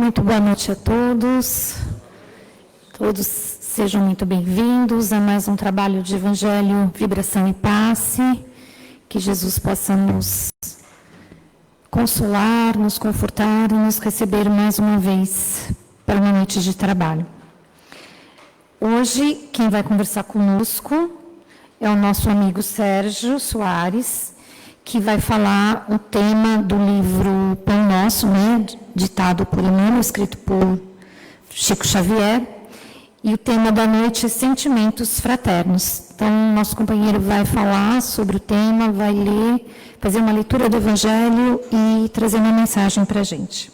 Muito boa noite a todos. Todos sejam muito bem-vindos a mais um trabalho de Evangelho, Vibração e Passe. Que Jesus possa nos consolar, nos confortar e nos receber mais uma vez para uma noite de trabalho. Hoje, quem vai conversar conosco é o nosso amigo Sérgio Soares, que vai falar o tema do livro Pão Nosso, ditado por Emmanuel, escrito por Chico Xavier, e o tema da noite é Sentimentos Fraternos. Então, nosso companheiro vai falar sobre o tema, vai ler, fazer uma leitura do Evangelho e trazer uma mensagem para a gente.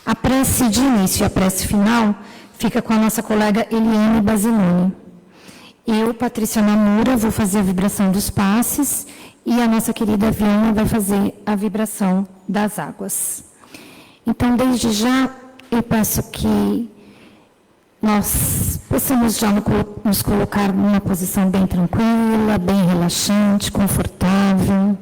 A prece de início e a prece final fica com a nossa colega Eliane Basilone. Eu, Patrícia Namura, vou fazer a vibração dos passes e a nossa querida Viana vai fazer a vibração das águas. Então, desde já, eu peço que nós possamos já nos colocar numa posição bem tranquila, bem relaxante, confortável.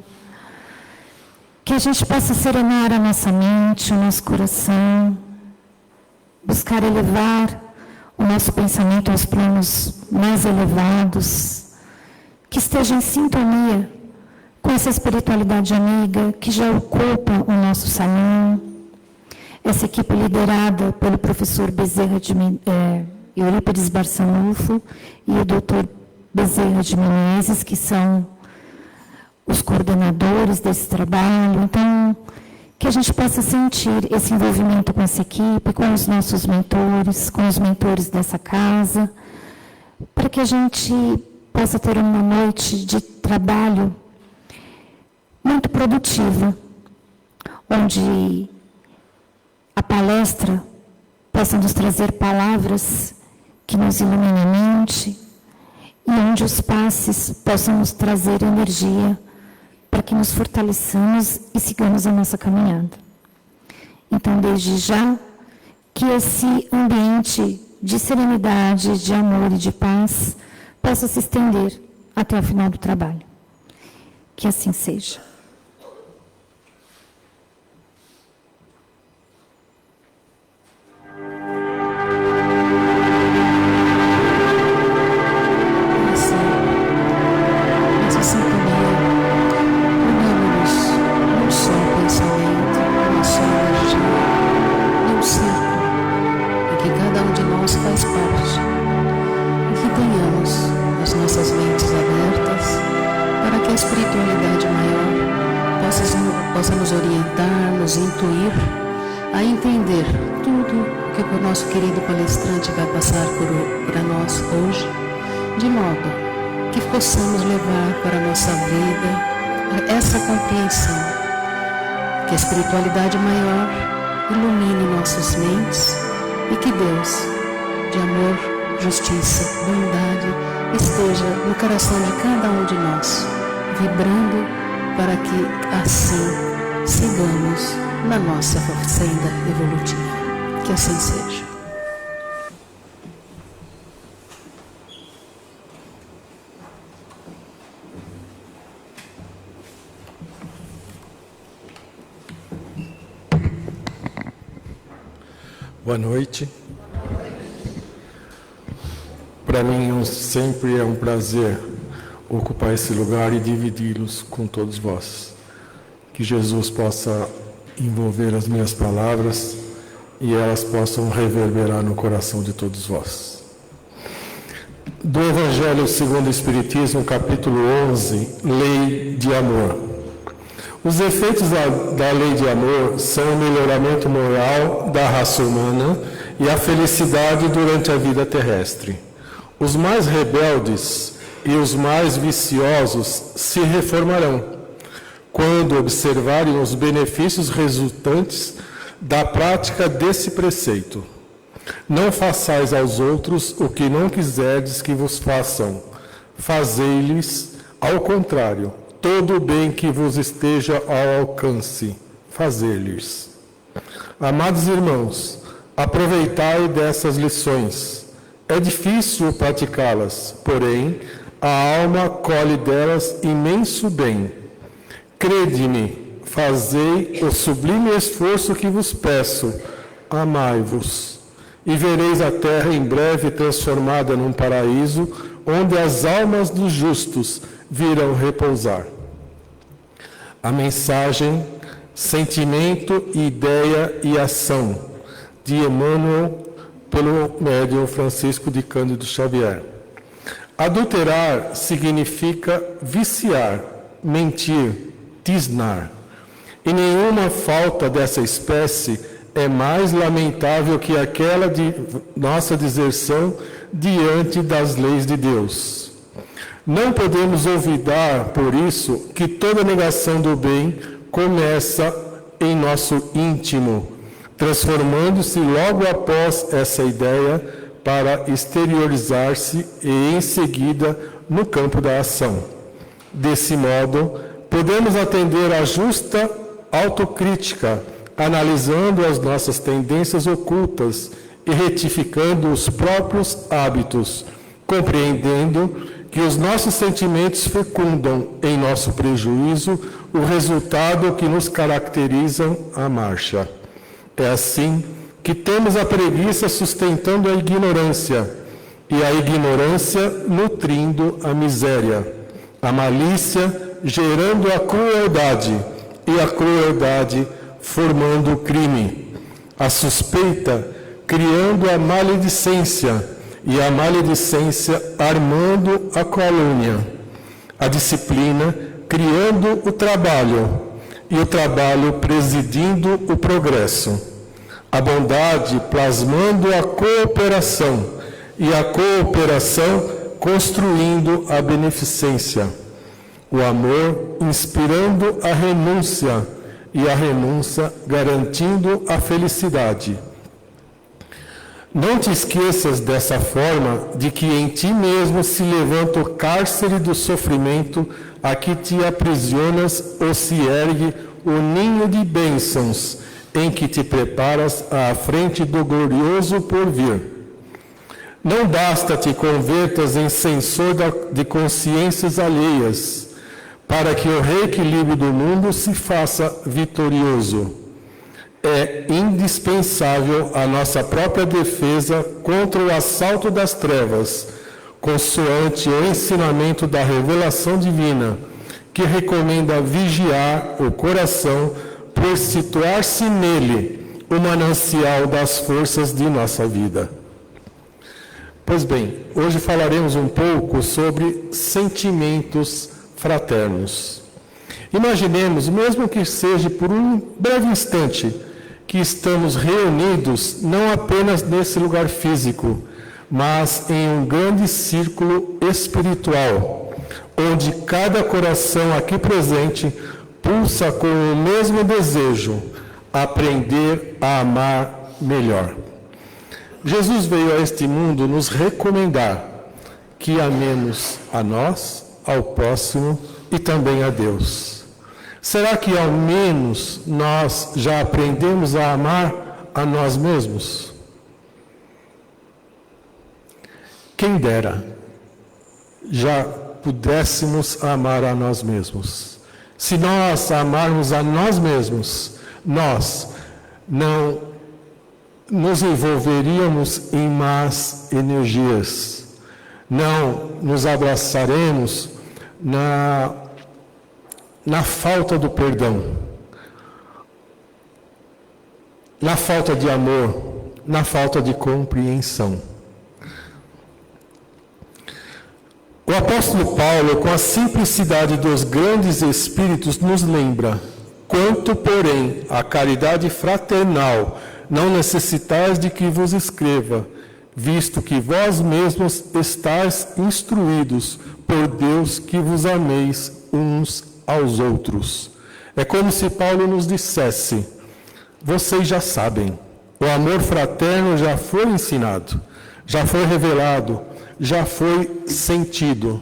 Que a gente possa serenar a nossa mente, o nosso coração, buscar elevar o nosso pensamento aos planos mais elevados, que esteja em sintonia com essa espiritualidade amiga que já ocupa o nosso salão, essa equipe liderada pelo professor Eurípides Barçanufo e o doutor Bezerra de Menezes, que são os coordenadores desse trabalho. Então, que a gente possa sentir esse envolvimento com essa equipe, com os nossos mentores, com os mentores dessa casa, para que a gente possa ter uma noite de trabalho muito produtiva, onde a palestra possa nos trazer palavras que nos iluminem a mente e onde os passes possam nos trazer energia para que nos fortaleçamos e sigamos a nossa caminhada. Então, desde já, que esse ambiente de serenidade, de amor e de paz possa se estender até o final do trabalho. Que assim seja. Possa nos orientar, nos intuir a entender tudo o que o nosso querido palestrante vai passar para nós hoje, de modo que possamos levar para a nossa vida essa compreensão, que a espiritualidade maior ilumine nossas mentes e que Deus, de amor, justiça, bondade, esteja no coração de cada um de nós, vibrando para que assim sigamos na nossa senda evolutiva. Que assim seja. Boa noite. Para mim sempre é um prazer ocupar esse lugar e dividi-los com todos vós. Que Jesus possa envolver as minhas palavras e elas possam reverberar no coração de todos vós. Do Evangelho segundo o Espiritismo, capítulo 11, Lei de Amor. Os efeitos da lei de amor são o melhoramento moral da raça humana e a felicidade durante a vida terrestre. Os mais rebeldes e os mais viciosos se reformarão quando observarem os benefícios resultantes da prática desse preceito. Não façais aos outros o que não quiserdes que vos façam. Fazei-lhes, ao contrário, todo o bem que vos esteja ao alcance. Fazei-lhes. Amados irmãos, aproveitai dessas lições. É difícil praticá-las, porém, a alma colhe delas imenso bem. Crede-me, fazei o sublime esforço que vos peço, amai-vos, e vereis a terra em breve transformada num paraíso, onde as almas dos justos virão repousar. A mensagem, sentimento, ideia e ação de Emmanuel pelo médium Francisco de Cândido Xavier. Adulterar significa viciar, mentir, tisnar. E nenhuma falta dessa espécie é mais lamentável que aquela de nossa deserção diante das leis de Deus. Não podemos olvidar, por isso, que toda negação do bem começa em nosso íntimo, transformando-se logo após essa ideia para exteriorizar-se e, em seguida, no campo da ação. Desse modo, podemos atender à justa autocrítica, analisando as nossas tendências ocultas e retificando os próprios hábitos, compreendendo que os nossos sentimentos fecundam em nosso prejuízo o resultado que nos caracteriza a marcha. É assim que temos a preguiça sustentando a ignorância, e a ignorância nutrindo a miséria, a malícia gerando a crueldade, e a crueldade formando o crime, a suspeita criando a maledicência, e a maledicência armando a calúnia, a disciplina criando o trabalho, e o trabalho presidindo o progresso, a bondade plasmando a cooperação, e a cooperação construindo a beneficência, o amor inspirando a renúncia, e a renúncia garantindo a felicidade. Não te esqueças dessa forma de que em ti mesmo se levanta o cárcere do sofrimento a que te aprisionas, ou se ergue o ninho de bênçãos em que te preparas à frente do glorioso porvir. Não basta te convertas em censor de consciências alheias, para que o reequilíbrio do mundo se faça vitorioso. É indispensável a nossa própria defesa contra o assalto das trevas, consoante o ensinamento da revelação divina, que recomenda vigiar o coração por situar-se nele o manancial das forças de nossa vida. Pois bem, hoje falaremos um pouco sobre sentimentos fraternos. Imaginemos, mesmo que seja por um breve instante, que estamos reunidos não apenas nesse lugar físico, mas em um grande círculo espiritual, onde cada coração aqui presente pulsa com o mesmo desejo, aprender a amar melhor. Jesus veio a este mundo nos recomendar que amemos a nós, ao próximo e também a Deus. Será que ao menos nós já aprendemos a amar a nós mesmos? Quem dera já pudéssemos amar a nós mesmos. Se nós amarmos a nós mesmos, nós não nos envolveríamos em más energias, não nos abraçaremos na falta do perdão, na falta de amor, na falta de compreensão. O apóstolo Paulo, com a simplicidade dos grandes espíritos, nos lembra: quanto, porém, à caridade fraternal, não necessitais de que vos escreva, visto que vós mesmos estáis instruídos por Deus que vos ameis uns aos outros. É como se Paulo nos dissesse: vocês já sabem, o amor fraterno já foi ensinado, já foi revelado, já foi sentido.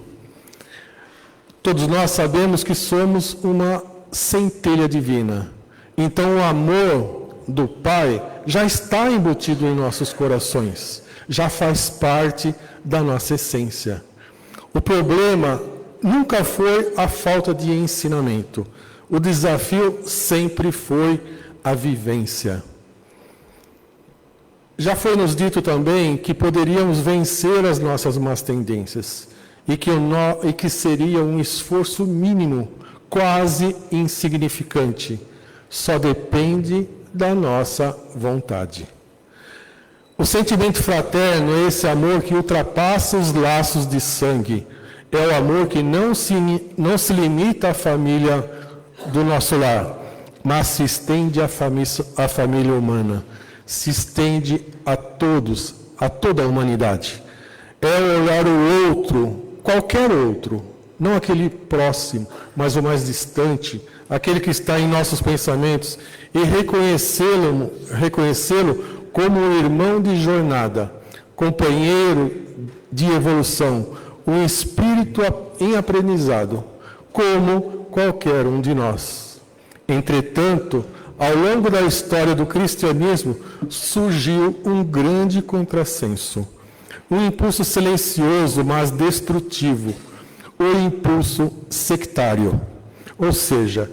Todos nós sabemos que somos uma centelha divina. Então o amor do Pai já está embutido em nossos corações, já faz parte da nossa essência. O problema nunca foi a falta de ensinamento. O desafio sempre foi a vivência. Já foi nos dito também que poderíamos vencer as nossas más tendências e que seria um esforço mínimo, quase insignificante. Só depende da nossa vontade. O sentimento fraterno é esse amor que ultrapassa os laços de sangue. É o amor que não se limita à família do nosso lar, mas se estende à família humana, se estende a todos, a toda a humanidade. É olhar o outro, qualquer outro, não aquele próximo, mas o mais distante, aquele que está em nossos pensamentos, e reconhecê-lo como um irmão de jornada, companheiro de evolução, um espírito em aprendizado, como qualquer um de nós. Entretanto, ao longo da história do cristianismo, surgiu um grande contrassenso, um impulso silencioso, mas destrutivo, o impulso sectário, ou seja,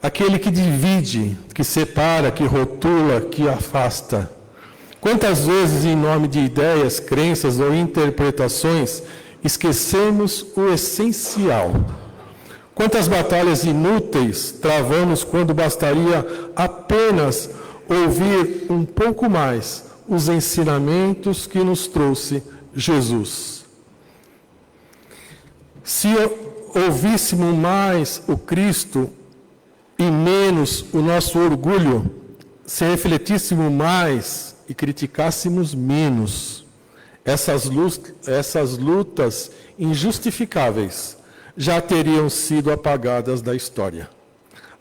aquele que divide, que separa, que rotula, que afasta. Quantas vezes, em nome de ideias, crenças ou interpretações, esquecemos o essencial? Quantas batalhas inúteis travamos quando bastaria apenas ouvir um pouco mais os ensinamentos que nos trouxe Jesus? Se ouvíssemos mais o Cristo e menos o nosso orgulho, se refletíssemos mais e criticássemos menos, essas lutas injustificáveis já teriam sido apagadas da história.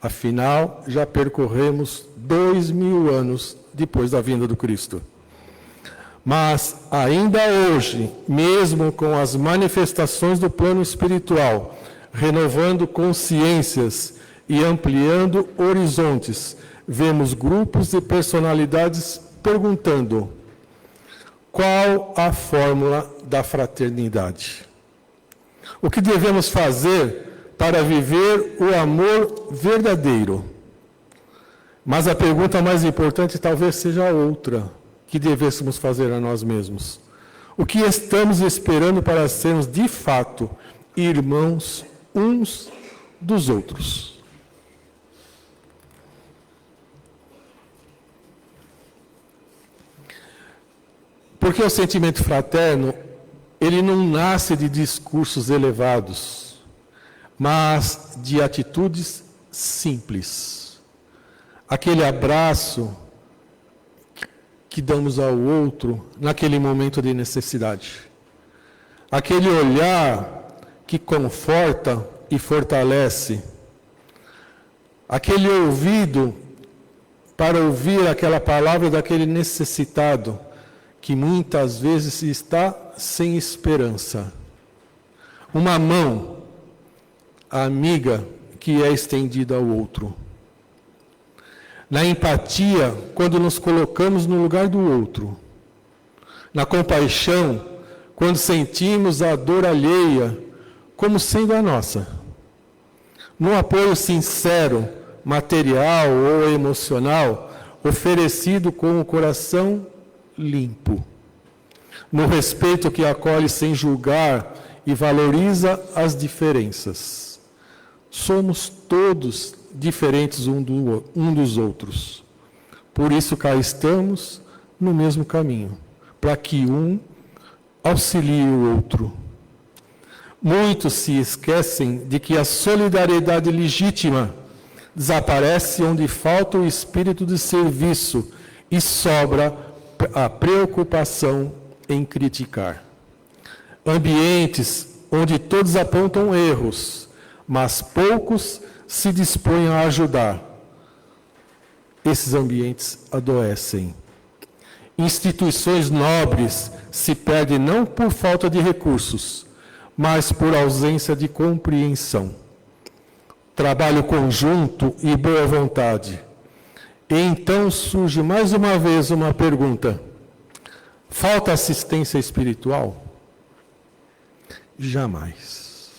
Afinal, já percorremos 2000 anos depois da vinda do Cristo. Mas, ainda hoje, mesmo com as manifestações do plano espiritual, renovando consciências e ampliando horizontes, vemos grupos e personalidades perguntando: qual a fórmula da fraternidade? O que devemos fazer para viver o amor verdadeiro? Mas a pergunta mais importante talvez seja outra que devêssemos fazer a nós mesmos. O que estamos esperando para sermos de fato irmãos uns dos outros? Porque o sentimento fraterno, ele não nasce de discursos elevados, mas de atitudes simples. Aquele abraço que damos ao outro naquele momento de necessidade. Aquele olhar que conforta e fortalece. Aquele ouvido para ouvir aquela palavra daquele necessitado, que muitas vezes está sem esperança. Uma mão amiga que é estendida ao outro. Na empatia, quando nos colocamos no lugar do outro. Na compaixão, quando sentimos a dor alheia como sendo a nossa. No apoio sincero, material ou emocional, oferecido com o coração limpo. No respeito que acolhe sem julgar e valoriza as diferenças. Somos todos diferentes um dos outros. Por isso cá estamos no mesmo caminho, para que um auxilie o outro. Muitos se esquecem de que a solidariedade legítima desaparece onde falta o espírito de serviço e sobra a preocupação em criticar. Ambientes onde todos apontam erros, mas poucos se dispõem a ajudar. Esses ambientes adoecem. Instituições nobres se perdem não por falta de recursos, mas por ausência de compreensão. Trabalho conjunto e boa vontade. E então surge mais uma vez uma pergunta: falta assistência espiritual? Jamais.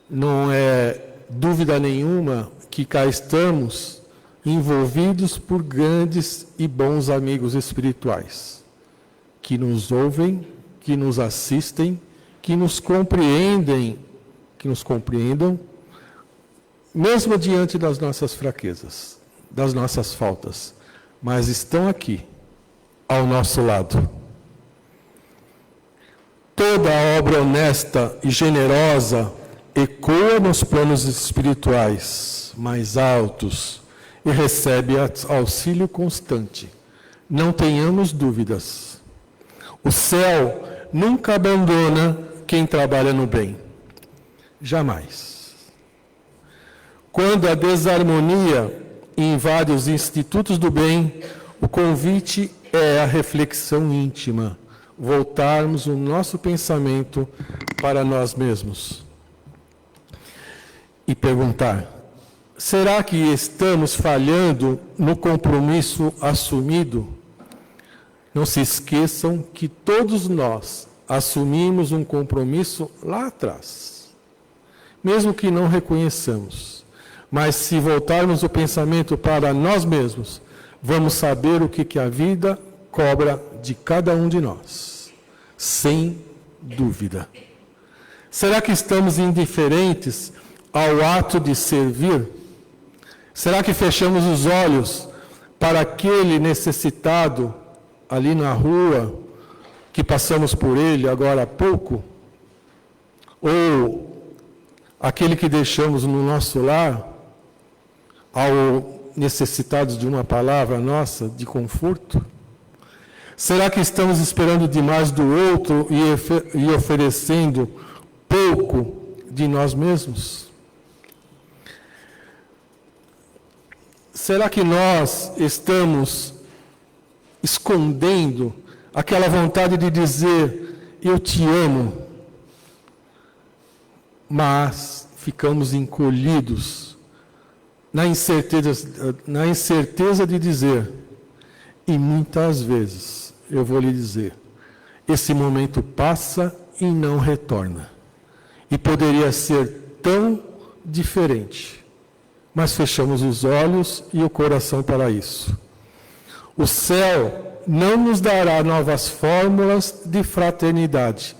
Não é dúvida nenhuma que cá estamos envolvidos por grandes e bons amigos espirituais, que nos ouvem, que nos assistem, que nos compreendem, que nos compreendam, mesmo diante das nossas fraquezas, das nossas faltas, mas estão aqui, ao nosso lado. Toda a obra honesta e generosa ecoa nos planos espirituais mais altos e recebe auxílio constante. Não tenhamos dúvidas. O céu nunca abandona quem trabalha no bem. Jamais. Quando a desarmonia invade os institutos do bem, o convite é a reflexão íntima, voltarmos o nosso pensamento para nós mesmos e perguntar: será que estamos falhando no compromisso assumido? Não se esqueçam que todos nós assumimos um compromisso lá atrás, mesmo que não reconheçamos. Mas se voltarmos o pensamento para nós mesmos, vamos saber o que a vida cobra de cada um de nós, sem dúvida. Será que estamos indiferentes ao ato de servir? Será que fechamos os olhos para aquele necessitado ali na rua, que passamos por ele agora há pouco? Ou aquele que deixamos no nosso lar, ao necessitados de uma palavra nossa de conforto? Será que estamos esperando demais do outro e oferecendo pouco de nós mesmos? Será que nós estamos escondendo aquela vontade de dizer eu te amo, mas ficamos encolhidos na incerteza de dizer? E muitas vezes, eu vou lhe dizer, esse momento passa e não retorna. E poderia ser tão diferente, mas fechamos os olhos e o coração para isso. O céu não nos dará novas fórmulas de fraternidade,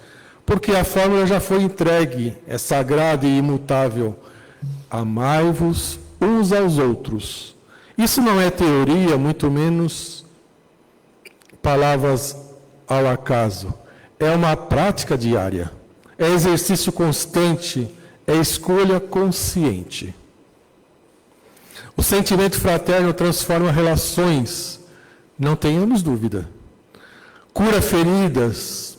porque a fórmula já foi entregue, é sagrada e imutável. Amai-vos uns aos outros. Isso não é teoria, muito menos palavras ao acaso. É uma prática diária, é exercício constante, é escolha consciente. O sentimento fraterno transforma relações, não tenhamos dúvida. Cura feridas,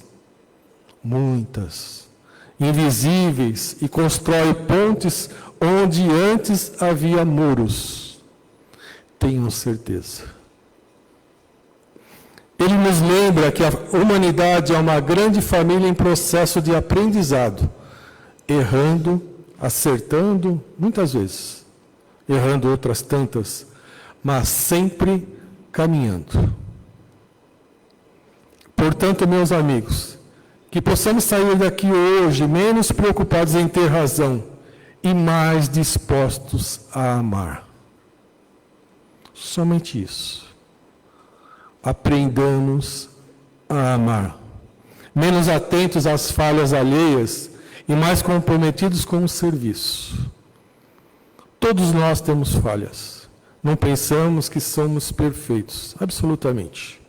muitas, invisíveis, e constrói pontes onde antes havia muros. Tenham certeza. Ele nos lembra que a humanidade é uma grande família em processo de aprendizado, errando, acertando, muitas vezes, errando outras tantas, mas sempre caminhando. Portanto, meus amigos, que possamos sair daqui hoje menos preocupados em ter razão e mais dispostos a amar. Somente isso. Aprendamos a amar. Menos atentos às falhas alheias e mais comprometidos com o serviço. Todos nós temos falhas. Não pensamos que somos perfeitos, absolutamente.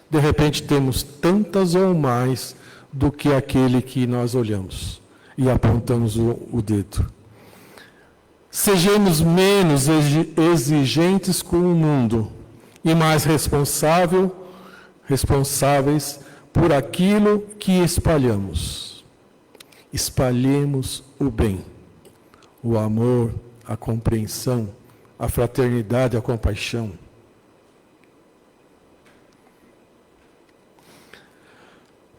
De repente temos tantas ou mais do que aquele que nós olhamos e apontamos o dedo. Sejamos menos exigentes com o mundo e mais responsáveis por aquilo que espalhamos. Espalhemos o bem, o amor, a compreensão, a fraternidade, a compaixão.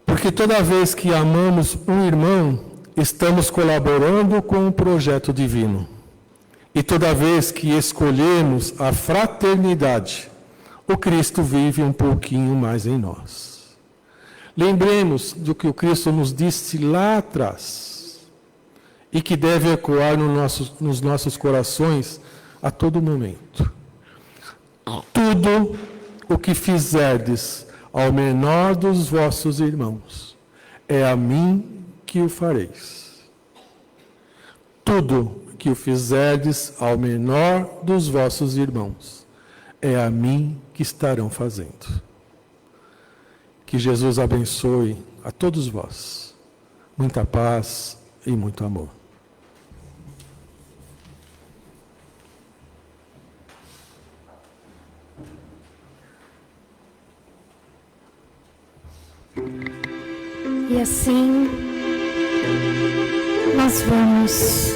Porque toda vez que amamos um irmão, estamos colaborando com o projeto divino. E toda vez que escolhemos a fraternidade, o Cristo vive um pouquinho mais em nós. Lembremos do que o Cristo nos disse lá atrás e que deve ecoar nos nossos corações a todo momento. tudo o que fizerdes ao menor dos vossos irmãos, é a mim que o fareis. Tudo que o fizerdes ao menor dos vossos irmãos, é a mim que estarão fazendo. Que Jesus abençoe a todos vós. Muita paz e muito amor. E assim, nós vamos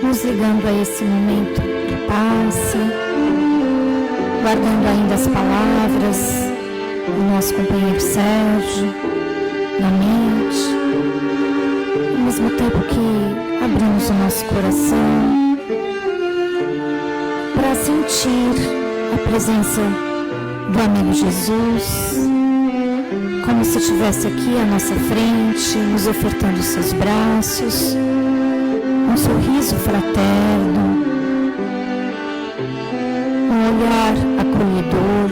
nos ligando a esse momento do passe, guardando ainda as palavras do nosso companheiro Sérgio na mente, ao mesmo tempo que abrimos o nosso coração para sentir a presença do amigo Jesus, como se estivesse aqui à nossa frente, nos ofertando seus braços, um sorriso fraterno, um olhar acolhedor.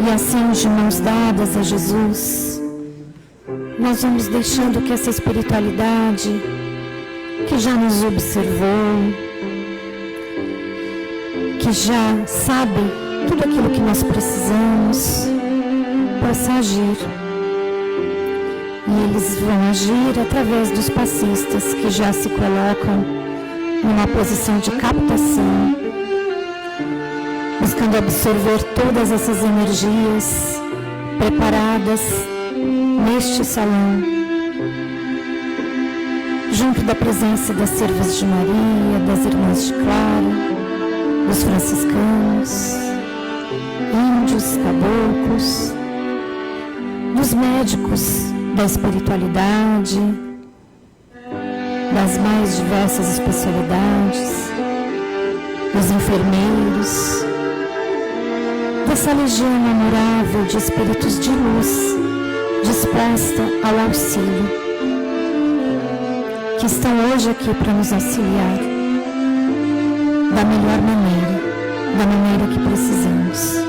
E assim, de mãos dadas a Jesus, nós vamos deixando que essa espiritualidade que já nos observou, que já sabe tudo aquilo que nós precisamos, possa agir. E eles vão agir através dos passistas que já se colocam numa posição de captação, buscando absorver todas essas energias preparadas neste salão, junto da presença das servas de Maria, das irmãs de Clara, dos franciscanos, índios, caboclos, dos médicos da espiritualidade, das mais diversas especialidades, dos enfermeiros, dessa legião memorável de espíritos de luz disposta ao auxílio, que estão hoje aqui para nos auxiliar da melhor maneira, da maneira que precisamos.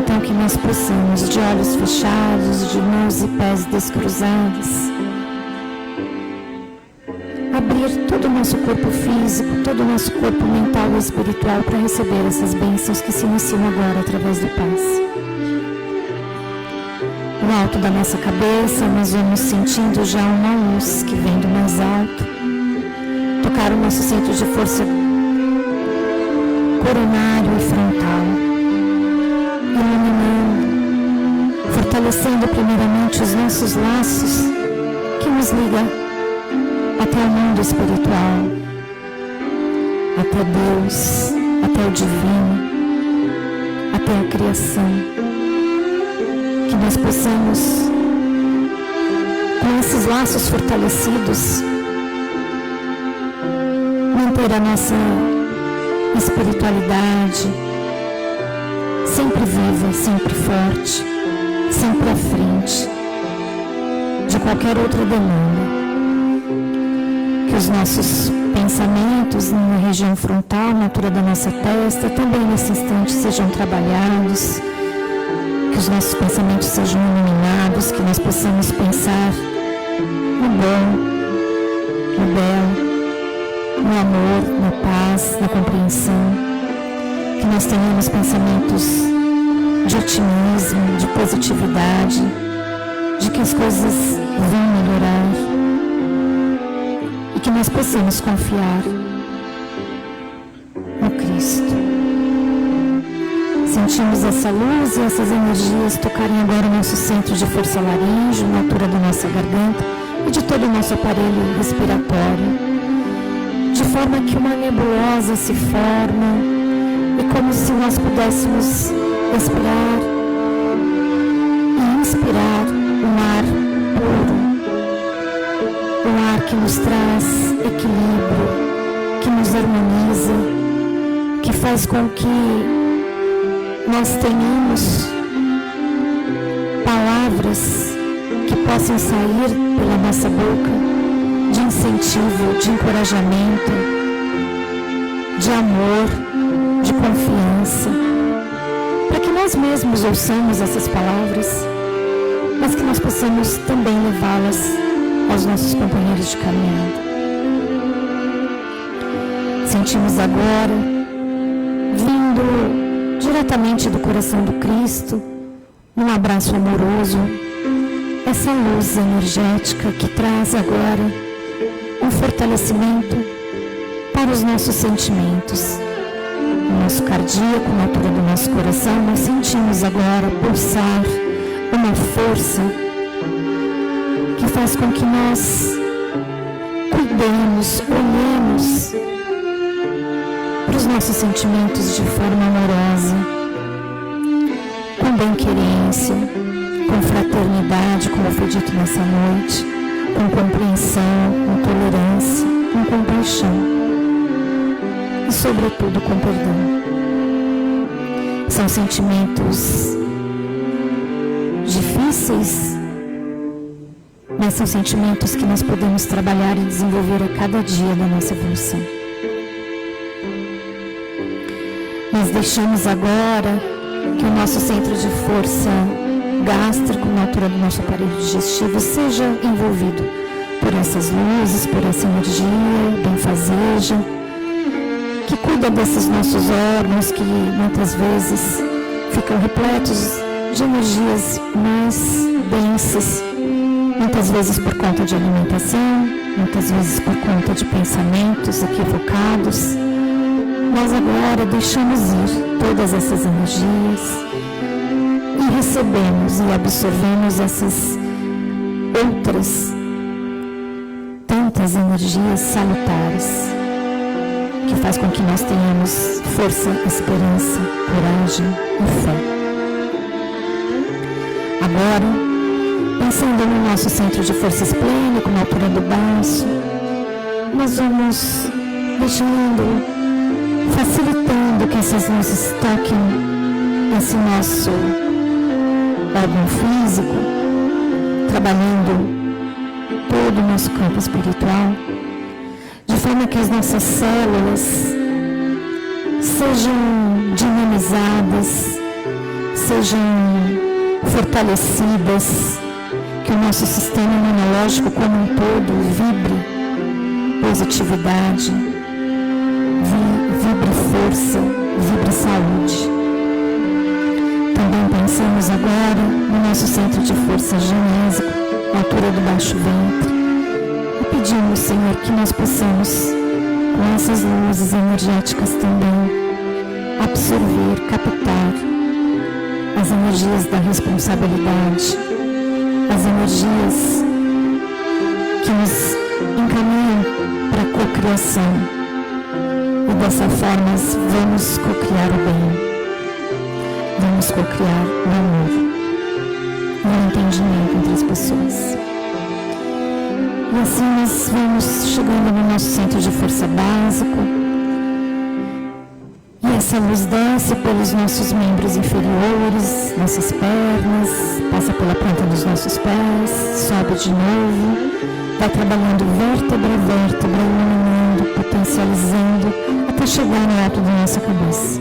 Então, que nós possamos, de olhos fechados, de mãos e pés descruzados, abrir todo o nosso corpo físico, todo o nosso corpo mental e espiritual para receber essas bênçãos que se iniciam agora através do passe. No alto da nossa cabeça, nós vamos sentindo já uma luz que vem do mais alto, tocar o nosso centro de força coronário e frontal, iluminando, fortalecendo primeiramente os nossos laços que nos ligam até o mundo espiritual, até Deus, até o divino, até a criação. Que nós possamos, com esses laços fortalecidos, manter a nossa espiritualidade sempre viva, sempre forte, sempre à frente de qualquer outra demanda. Que os nossos pensamentos na região frontal, na altura da nossa testa, também nesse instante sejam trabalhados, que os nossos pensamentos sejam iluminados, que nós possamos pensar no bom, no belo, no amor, na paz, na compreensão, que nós tenhamos pensamentos de otimismo, de positividade, de que as coisas vão melhorar e que nós possamos confiar no Cristo. Sentimos essa luz e essas energias tocarem agora o nosso centro de força laríngeo, na altura da nossa garganta e de todo o nosso aparelho respiratório, de forma que uma nebulosa se forma e como se nós pudéssemos respirar e inspirar um ar puro, um ar que nos traz equilíbrio, que nos harmoniza, que faz com que nós tenhamos palavras que possam sair pela nossa boca de incentivo, de encorajamento, de amor, de confiança, para que nós mesmos ouçamos essas palavras, mas que nós possamos também levá-las aos nossos companheiros de caminhada. Sentimos agora, vindo diretamente do coração do Cristo, num abraço amoroso, essa luz energética que traz agora um fortalecimento para os nossos sentimentos. No nosso cardíaco, na altura do nosso coração, nós sentimos agora pulsar uma força que faz com que nós cuidemos, olhemos para os nossos sentimentos de forma amorosa, com bem-querência, com fraternidade, como foi dito nessa noite, com compreensão, com tolerância, com compaixão e, sobretudo, com perdão. São sentimentos difíceis, mas são sentimentos que nós podemos trabalhar e desenvolver a cada dia da nossa evolução. Nós deixamos agora que o nosso centro de força gástrico, na altura do nosso aparelho digestivo, seja envolvido por essas luzes, por essa energia benfazeja, que cuida desses nossos órgãos que muitas vezes ficam repletos de energias mais densas, muitas vezes por conta de alimentação, muitas vezes por conta de pensamentos equivocados. Nós agora deixamos ir todas essas energias e recebemos e absorvemos essas outras tantas energias salutares, que faz com que nós tenhamos força, esperança, coragem e fé. Agora, pensando no nosso centro de força esplênico, na altura do baço, nós vamos facilitando que essas luzes toquem esse nosso órgão físico, trabalhando todo o nosso campo espiritual, de forma que as nossas células sejam dinamizadas, sejam fortalecidas, que o nosso sistema imunológico como um todo vibre positividade, vibre força, vibre saúde. Também pensamos agora no nosso centro de força genésico, na altura do baixo ventre, e pedimos, Senhor, que nós possamos, com essas luzes energéticas também, absorver, captar as energias da responsabilidade, as energias que nos encaminham para a cocriação. E dessa forma vamos cocriar o bem, vamos cocriar o amor e o entendimento entre as pessoas. E assim nós vamos chegando no nosso centro de força básico, e essa luz desce pelos nossos membros inferiores, nossas pernas, passa pela planta dos nossos pés, sobe de novo, vai trabalhando vértebra a vértebra, iluminando, potencializando, até chegar no alto da nossa cabeça,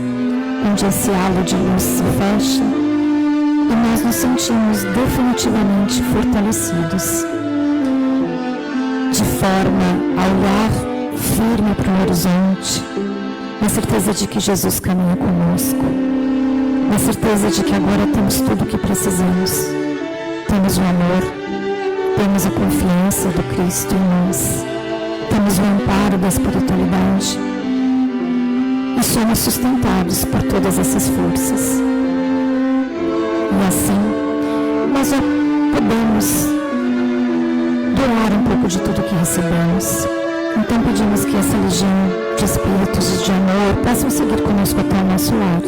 onde esse halo de luz se fecha e nós nos sentimos definitivamente fortalecidos, de forma a olhar firme para o horizonte, na certeza de que Jesus caminha conosco, na certeza de que agora temos tudo o que precisamos. Temos o amor, temos a confiança do Cristo em nós, temos o amparo da espiritualidade e somos sustentados por todas essas forças. E assim, nós já podemos doar um pouco de tudo que recebemos. Então pedimos que essa legião de espíritos de amor possam seguir conosco até o nosso lar,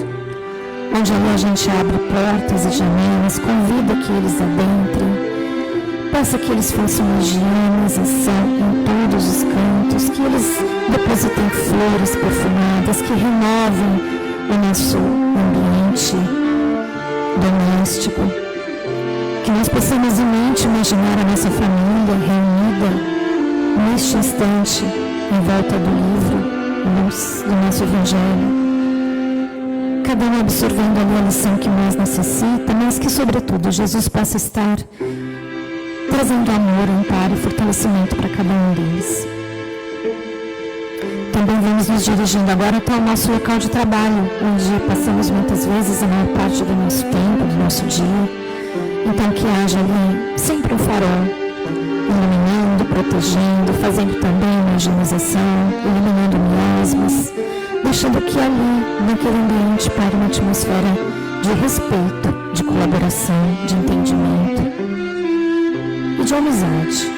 onde ali a gente abre portas e janelas, convida que eles adentrem, peça que eles façam uma higienização em todos os cantos, que eles depositem flores perfumadas, que renovem o nosso ambiente doméstico, que nós possamos em mente imaginar a nossa família reunida neste instante em volta do livro, luz do nosso Evangelho. Cada um absorvendo ali a lição que mais necessita, mas que, sobretudo, Jesus possa estar trazendo amor, amparo e fortalecimento para cada um deles. Também vamos nos dirigindo agora até o nosso local de trabalho, onde passamos muitas vezes a maior parte do nosso tempo, do nosso dia. Então, que haja ali sempre um farol, iluminando, protegendo, fazendo também uma higienização, eliminando miasmas, deixando que ali, naquele ambiente, pare uma atmosfera de respeito, de colaboração, de entendimento e de amizade.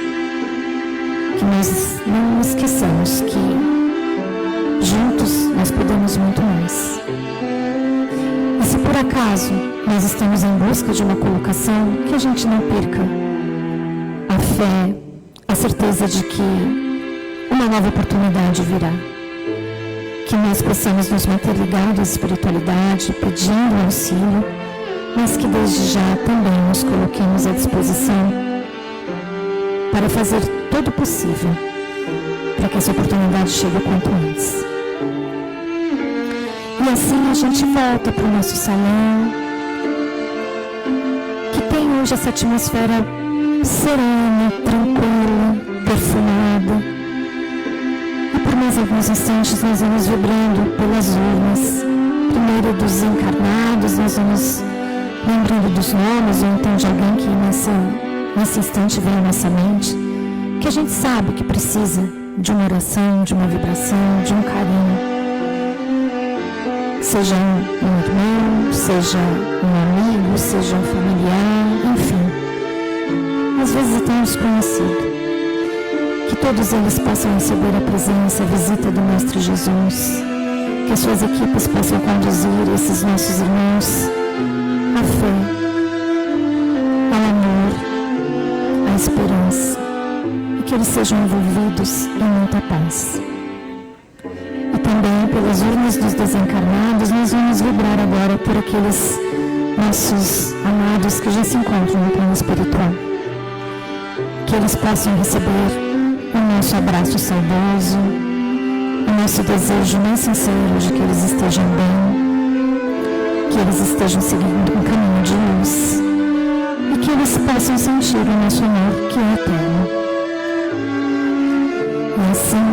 Que nós não esqueçamos que juntos nós podemos muito mais. E se por acaso nós estamos em busca de uma colocação, que a gente não perca a fé, a certeza de que uma nova oportunidade virá. Que nós possamos nos manter ligados à espiritualidade, pedindo auxílio, mas que desde já também nos coloquemos à disposição para fazer todo o possível para que essa oportunidade chegue o quanto antes. E assim a gente volta para o nosso salão, que tem hoje essa atmosfera serena, tranquila, perfumada. E por mais alguns instantes nós vamos vibrando pelas urnas. Primeiro dos encarnados, nós vamos lembrando dos nomes, ou então de alguém que nesse instante vem à nossa mente, que a gente sabe que precisa de uma oração, de uma vibração, de um carinho. Seja um irmão, seja um amigo, seja um familiar, enfim. Às vezes até um desconhecido. Que todos eles possam receber a presença, a visita do Mestre Jesus. Que as suas equipes possam conduzir esses nossos irmãos à fé, ao amor, à esperança. E que eles sejam envolvidos em muita paz. E também pelas urnas dos desencarnados, nós vamos vibrar agora por aqueles nossos amados que já se encontram no plano espiritual. Que eles possam receber o nosso abraço saudoso, o nosso desejo mais sincero de que eles estejam bem, que eles estejam seguindo um caminho de luz e que eles possam sentir o nosso amor que é eterno. E assim,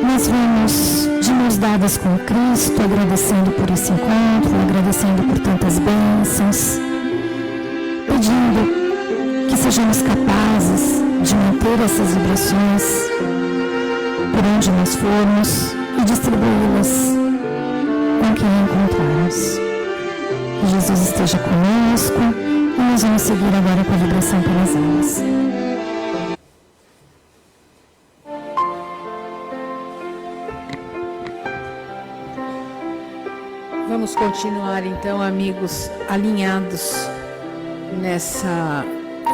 nós vamos de mãos dadas com Cristo, agradecendo por esse encontro, agradecendo por tantas bênçãos, pedindo que sejamos capazes de manter essas vibrações por onde nós formos e distribuí-las com quem encontrarmos. Que Jesus esteja conosco e nós vamos seguir agora com a vibração pelas almas. Vamos continuar então, amigos, alinhados nessa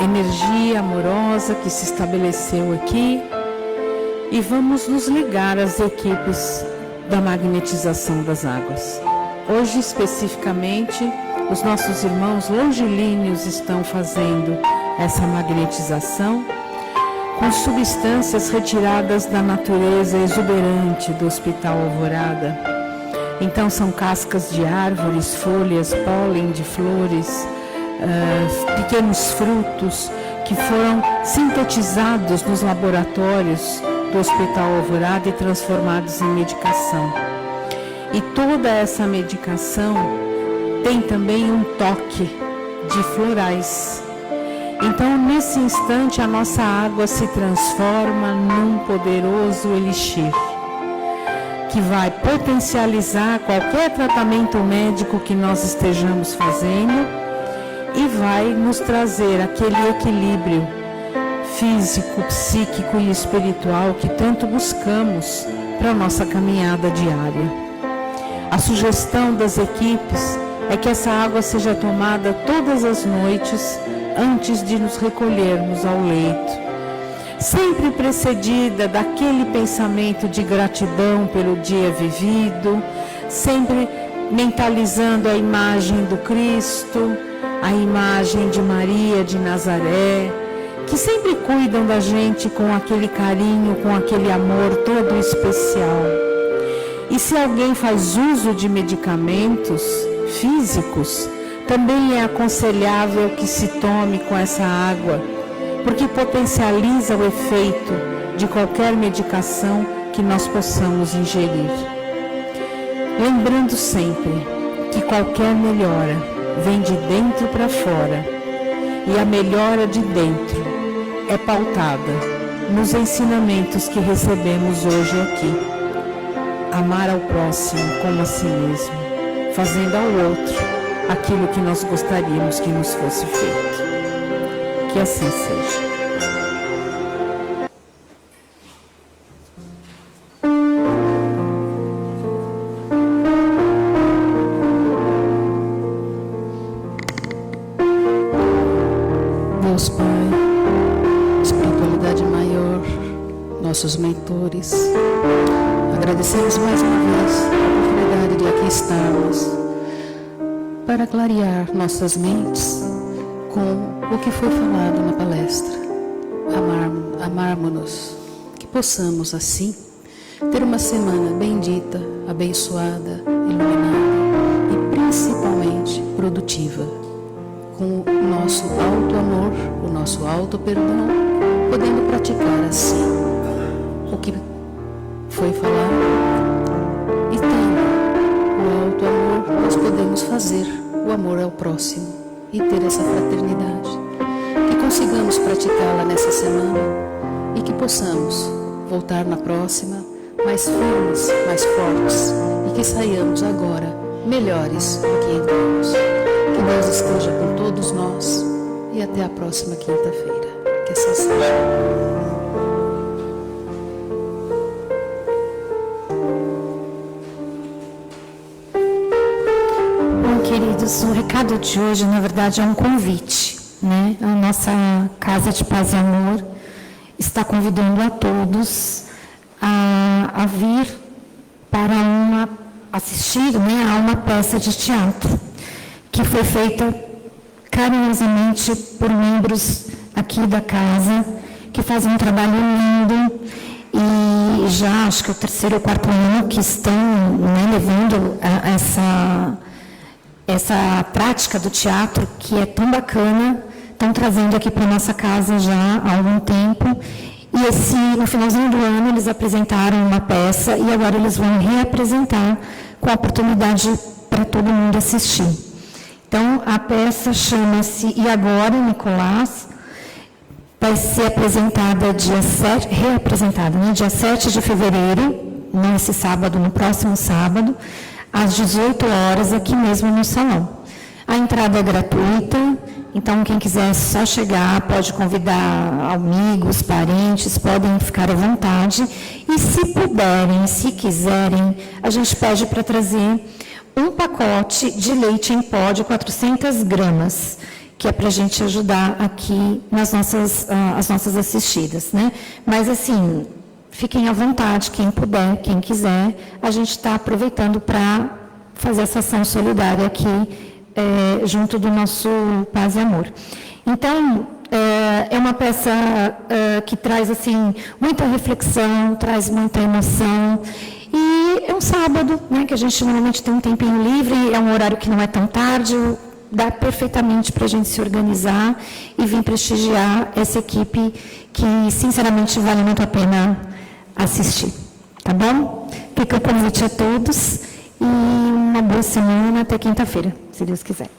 energia amorosa que se estabeleceu aqui e vamos nos ligar às equipes da magnetização das águas. Hoje, especificamente, os nossos irmãos longilíneos estão fazendo essa magnetização com substâncias retiradas da natureza exuberante do Hospital Alvorada. Então são cascas de árvores, folhas, pólen de flores, pequenos frutos que foram sintetizados nos laboratórios do Hospital Alvorada e transformados em medicação. E toda essa medicação tem também um toque de florais. Então, nesse instante, a nossa água se transforma num poderoso elixir que vai potencializar qualquer tratamento médico que nós estejamos fazendo e vai nos trazer aquele equilíbrio físico, psíquico e espiritual que tanto buscamos para a nossa caminhada diária. A sugestão das equipes é que essa água seja tomada todas as noites antes de nos recolhermos ao leito, sempre precedida daquele pensamento de gratidão pelo dia vivido, sempre mentalizando a imagem do Cristo, a imagem de Maria de Nazaré, que sempre cuidam da gente com aquele carinho, com aquele amor todo especial. E se alguém faz uso de medicamentos físicos, também é aconselhável que se tome com essa água, porque potencializa o efeito de qualquer medicação que nós possamos ingerir. Lembrando sempre que qualquer melhora vem de dentro para fora, e a melhora de dentro é pautada nos ensinamentos que recebemos hoje aqui. Amar ao próximo como a si mesmo, fazendo ao outro aquilo que nós gostaríamos que nos fosse feito. Que assim seja. Deus Pai, espiritualidade maior, nossos mentores, agradecemos mais uma vez a oportunidade de aqui estarmos para clarear nossas mentes com o que foi falado na palestra. Amarmos-nos, que possamos assim ter uma semana bendita, abençoada, iluminada e principalmente produtiva, com o nosso auto-amor, o nosso auto-perdão, podendo praticar assim o que foi falado. E tendo o auto-amor, nós podemos fazer o amor ao próximo e ter essa fraternidade. Que consigamos praticá-la nessa semana e que possamos voltar na próxima mais firmes, mais fortes, e que saiamos agora melhores do que entramos. Que Deus esteja com todos nós e até a próxima quinta-feira. Que assim seja. Queridos, o recado de hoje, na verdade, é um convite, né? A nossa Casa de Paz e Amor está convidando a todos a vir para assistir, né, a uma peça de teatro que foi feita carinhosamente por membros aqui da casa, que fazem um trabalho lindo e já acho que é o 3º ou 4º ano que estão, né, levando essa prática do teatro, que é tão bacana, estão trazendo aqui para a nossa casa já há algum tempo. E no finalzinho do ano eles apresentaram uma peça e agora eles vão reapresentar com a oportunidade para todo mundo assistir. Então, a peça chama-se E Agora, Nicolás, vai ser apresentada reapresentada, né, dia 7 de fevereiro, nesse sábado, no próximo sábado, às 18 horas, aqui mesmo no salão. A entrada é gratuita, então quem quiser só chegar, pode convidar amigos, parentes, podem ficar à vontade. E se puderem, se quiserem, a gente pede para trazer um pacote de leite em pó de 400 gramas, que é para a gente ajudar aqui nas as nossas assistidas, né? Mas assim, fiquem à vontade, quem puder, quem quiser, a gente está aproveitando para fazer essa ação solidária aqui, junto do nosso Paz e Amor. Então, é uma peça que traz assim, muita reflexão, traz muita emoção, e é um sábado, né, que a gente normalmente tem um tempinho livre, é um horário que não é tão tarde, dá perfeitamente para a gente se organizar e vir prestigiar essa equipe que, sinceramente, vale muito a pena assistir. Tá bom? Fica o convite a todos e uma boa semana até quinta-feira, se Deus quiser.